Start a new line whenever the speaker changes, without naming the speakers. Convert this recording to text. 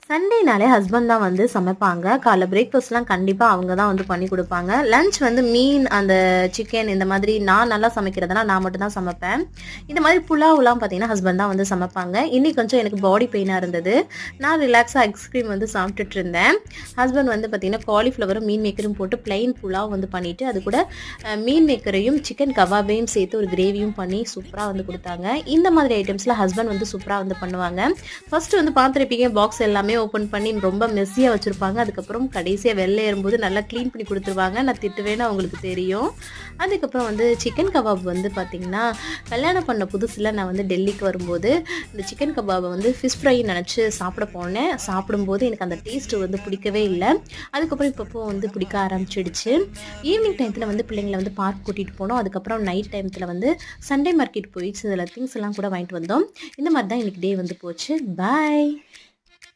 சண்டேனாலே husband தான் வந்து சமைப்பாங்க. காலைல பிரேக்ஃபாஸ்ட்லாம் கண்டிப்பா அவங்க தான் வந்து பண்ணி குடுப்பாங்க. லஞ்ச் வந்து மீன், அந்த சிக்கன் இந்த மாதிரி நான் நல்லா சமைக்கிறதுனா நான் மட்டும் தான் சமைப்பேன். இந்த மாதிரி புலாவ்லாம் பார்த்தீங்கன்னா, ஹஸ்பண்ட் தான் வந்து சமைப்பாங்க. இன்னைக்கு கொஞ்சம் எனக்கு பாடி பெயினா இருந்தது. நான் ரிலாக்ஸா ஐஸ்கிரீம் வந்து சாப்பிட்டுட்டு இருந்தேன். ஹஸ்பண்ட் வந்து பார்த்தீங்கன்னா, காலிஃப்ளவரும், மீன் மேக்கரும் போட்டு பிளெயின் புலாவ் வந்து பண்ணிட்டு, அது கூட மீன் மேக்கரையும், சிக்கன் கபாபையும் சேர்த்து ஒரு கிரேவியும் பண்ணி சூப்பரா வந்து குடுத்தாங்க. இந்த மாதிரி ஐட்டம்ஸ்ல ஹஸ்பண்ட் வந்து சூப்பரா வந்து பண்ணுவாங்க. ஃபர்ஸ்ட் வந்து பார்த்துருப்பீங்க பாக்ஸ் எல்லாமே ஓப்பன் பண்ணி ரொம்ப மெஸ்ஸியாக வச்சுருப்பாங்க. அதுக்கப்புறம் கடைசியாக வெளில ஏறும்போது நல்லா க்ளீன் பண்ணி கொடுத்துருவாங்க. நான் திட்டுவேன்னு அவங்களுக்கு தெரியும். அதுக்கப்புறம் வந்து சிக்கன் கபாப் வந்து பார்த்திங்கன்னா, கல்யாணம் பண்ண புதுசில் நான் வந்து டெல்லிக்கு வரும்போது இந்த சிக்கன் கபாபை வந்து ஃபிஷ் ஃப்ரை நினச்சி சாப்பிட போனேன். சாப்பிடும்போது எனக்கு அந்த டேஸ்ட்டு வந்து பிடிக்கவே இல்லை. அதுக்கப்புறம் இப்பப்போ வந்து பிடிக்க ஆரம்பிச்சிடுச்சு. ஈவினிங் டைத்தில் வந்து பிள்ளைங்களை வந்து பார்க் கூட்டிகிட்டு போனோம். அதுக்கப்புறம் நைட் டைமத்தில் வந்து சண்டே மார்க்கெட் போய் சில திங்ஸ் எல்லாம் கூட வாங்கிட்டு வந்தோம். இந்த மாதிரி தான் இன்றைக்கி டே வந்து போச்சு. பாய்.